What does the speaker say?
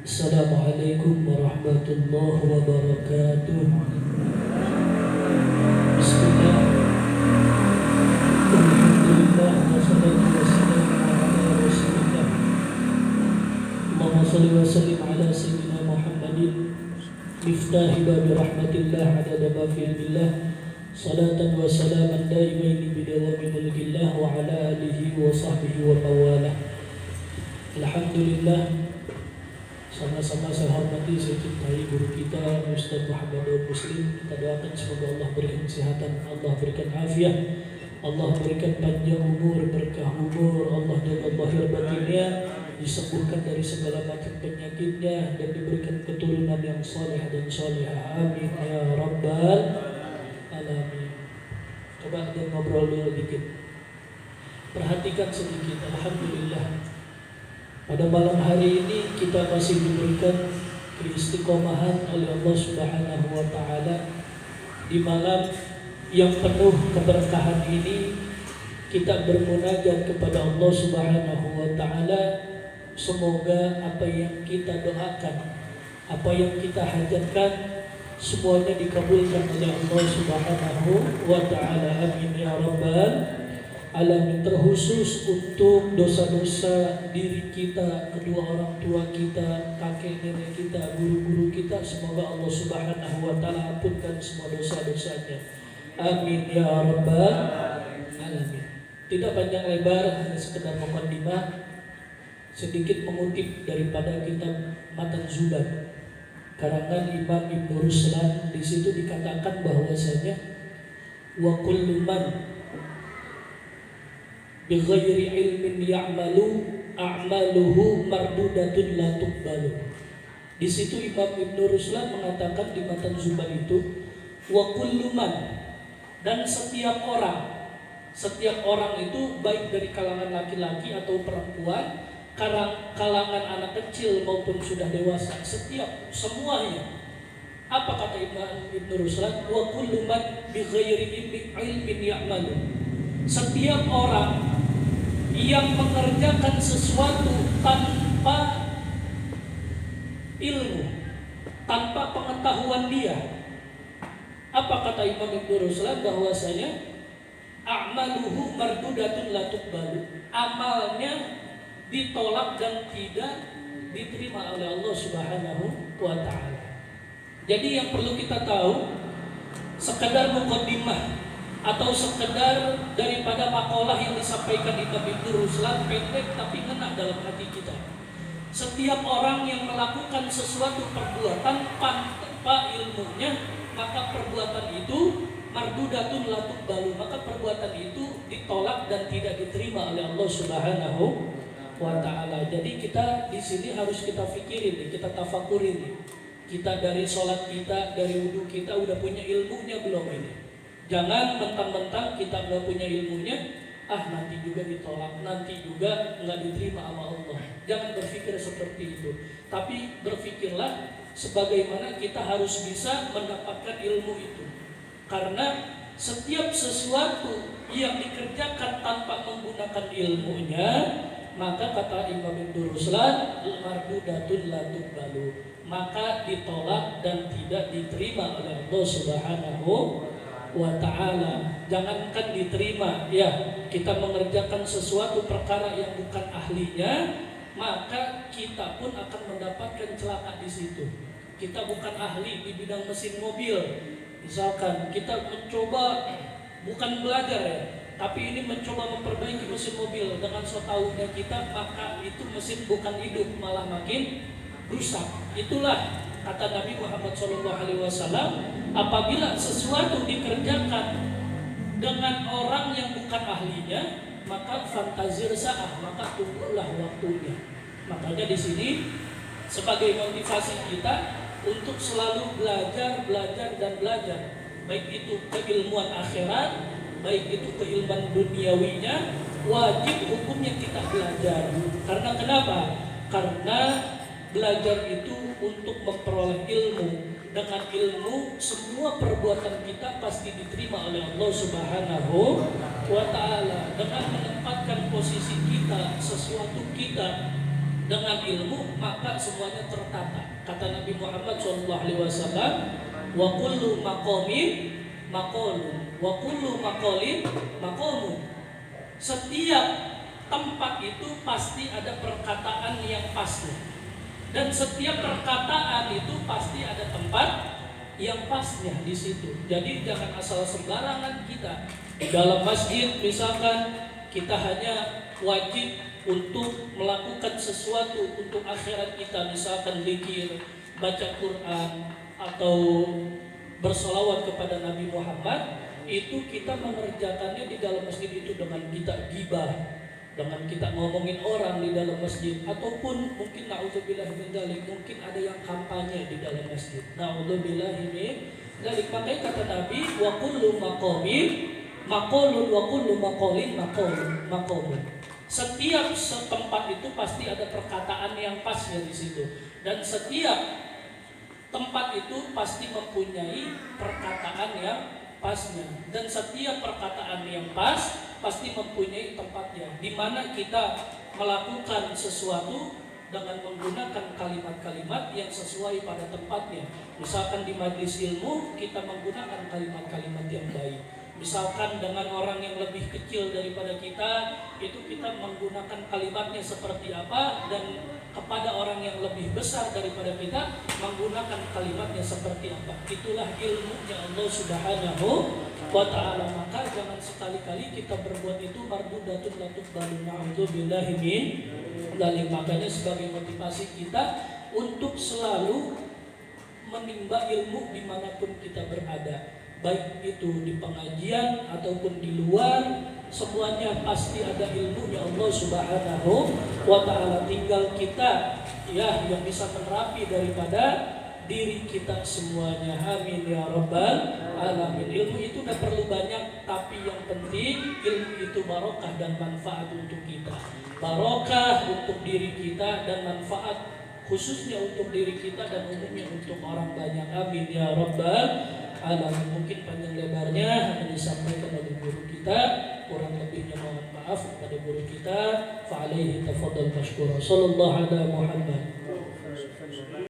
Assalamualaikum warahmatullahi wabarakatuh. Bismillah. Alhamdulillah wassalatu wassalamu ala Rasulillah. Allahumma shalli wa sallim ala sayyidina Muhammadin miftahi babi rahmatillah adada ma fi ilmillah. Salatan wa salaman daimaini bidawami mulkillah wa ala alihi wa sahbihi wa mawalah. Alhamdulillah. Sama-sama saya hormati, saya cintai guru kita Ustaz Muhammad Daud Muslim. Kita doakan semoga Allah berikan kesehatan, Allah berikan afiat, Allah berikan panjang umur, berkah umur, Allah jaga zahir batinnya, disembuhkan dari segala macam penyakitnya, dan diberikan keturunan yang saleh dan salihah. Amin ya rabbal alamin. Coba kita ngobrol dulu dikit. Perhatikan sedikit. Alhamdulillah, pada malam hari ini kita masih diberikan keistiqomahan oleh Allah Subhanahu wa taala. Di malam yang penuh keberkahan ini kita bermunajat kepada Allah Subhanahu wa taala. Semoga apa yang kita doakan, apa yang kita hajatkan, semuanya dikabulkan oleh Allah Subhanahu wa taala. Amin ya rabbal alamin. Terkhusus untuk dosa-dosa diri kita, kedua orang tua kita, kakek nenek kita, guru-guru kita, semoga Allah Subhanahu wa taala ampunkan semua dosa-dosanya. Amin ya rabbal alamin. Tidak panjang lebar, hanya sekedar mukadimah, sedikit mengutip daripada kitab Matan Zubat karangan Imam Ibnu Ruslan. Di situ dikatakan bahwasanya wa kullu man bighairi ilmin ya'malu a'maluhu mardudatun la tuqbalu. Di situ Imam Ibnu Ruslan mengatakan di Matan Zubat itu wa kullu man, dan setiap orang itu baik dari kalangan laki-laki atau perempuan, kalangan anak kecil maupun sudah dewasa, semuanya. Apa kata Imam Ibnu Ruslan? Wa kullu man bighairi ilmin ya'malu. Setiap orang yang mengerjakan sesuatu tanpa ilmu, tanpa pengetahuan dia. Apa kata Imam Ibnu Ruslan? Bahwasanya a'maluhu mardudatun la tuqbalu. Amalnya ditolak dan tidak diterima oleh Allah Subhanahu wa taala. Jadi yang perlu kita tahu, sekedar mukadimah atau sekedar daripada makalah yang disampaikan Imam Ibnu Ruslan pendek tapi ngena dalam hati kita. Setiap orang yang melakukan sesuatu perbuatan tanpa ilmunya, maka perbuatan itu mardudatun la tuqbalu, maka perbuatan itu ditolak dan tidak diterima oleh Allah Subhanahu wa taala. Jadi kita di sini harus kita pikirin, kita tafakurin. Kita dari sholat kita, dari wudu kita udah punya ilmunya belum ini? Jangan mentang-mentang kita nggak punya ilmunya, nanti juga ditolak, nanti juga nggak diterima sama Allah. Jangan berpikir seperti itu. Tapi berpikirlah sebagaimana kita harus bisa mendapatkan ilmu itu. Karena setiap sesuatu yang dikerjakan tanpa menggunakan ilmunya, maka kata Imam Ibnu Ruslan, mardudatun la tuqbalu, maka ditolak dan tidak diterima oleh Allah Subhanahu wa ta'ala. Jangankan diterima, ya, kita mengerjakan sesuatu perkara yang bukan ahlinya, maka kita pun akan mendapatkan celaka di situ. Kita bukan ahli di bidang mesin mobil, misalkan kita mencoba, bukan belajar ya, tapi ini mencoba memperbaiki mesin mobil. Dengan setahunya kita, maka itu mesin bukan hidup, malah makin rusak. Itulah kata Nabi Muhammad SAW, apabila sesuatu dikerjakan dengan orang yang bukan ahlinya, maka fantazir sa'ah, maka tunggulah waktunya. Makanya di sini sebagai motivasi kita untuk selalu belajar dan belajar, baik itu keilmuan akhirat, baik itu keilmuan duniawinya, wajib hukumnya kita belajar. Karena kenapa? Karena belajar itu untuk memperoleh ilmu. Dengan ilmu semua perbuatan kita pasti diterima oleh Allah Subhanahu wa ta'ala. Dengan menempatkan posisi kita, sesuatu kita Dengan ilmu maka semuanya tertata. Kata Nabi Muhammad SAW, wa kullu maqamin maqalun, wa kullu maqalin maqamun. Setiap tempat itu pasti ada perkataan yang pasnya, dan setiap perkataan itu pasti ada tempat yang pasnya di situ. Jadi jangan asal sembarangan kita dalam masjid misalkan kita hanya wajib untuk melakukan sesuatu untuk akhirat kita, misalkan zikir, baca Quran, atau bersolawat kepada Nabi Muhammad, itu kita mengerjakannya di dalam masjid itu dengan kita gibah, dengan kita ngomongin orang di dalam masjid, ataupun mungkin na'udzubillah min dzalik, mungkin ada yang kampanye di dalam masjid. Na'udzubillah min dzalik. Makanya kata Nabi, wa kullu maqamin maqalun wa kullu maqalin maqamun. Setiap tempat itu pasti ada perkataan yang pasnya di situ, dan setiap tempat itu pasti mempunyai perkataan yang pasnya, dan setiap perkataan yang pas pasti mempunyai tempatnya, di mana kita melakukan sesuatu dengan menggunakan kalimat-kalimat yang sesuai pada tempatnya. Misalkan di majelis ilmu kita menggunakan kalimat-kalimat yang baik. Misalkan dengan orang yang lebih kecil daripada kita, itu kita menggunakan kalimatnya seperti apa, dan kepada orang yang lebih besar daripada kita menggunakan kalimatnya seperti apa. Itulah ilmunya Allah Subhanahu wa ta'ala. Maka jangan sekali-kali kita berbuat itu mardudatun la tuqbalu, na'udzubillahi min dzalik. Makanya sebagai motivasi kita untuk selalu menimba ilmu dimanapun kita berada, baik itu di pengajian ataupun di luar, semuanya pasti ada ilmunya Allah Subhanahu wa ta'ala. Tinggal kita yang bisa menerapi daripada diri kita semuanya. Amin ya rabbal alamin. Ilmu itu tidak perlu banyak, tapi yang penting ilmu itu barokah dan manfaat untuk kita. Barokah untuk diri kita dan manfaat khususnya untuk diri kita dan umumnya untuk orang banyak. Amin ya rabbal alamin. Mungkin panjang lebarnya hanya disampaikan oleh guru kita, kurang lebihnya mohon maaf kepada guru kita. Fa alaihi tafadhal mashkura. Sallallahu ala Muhammad.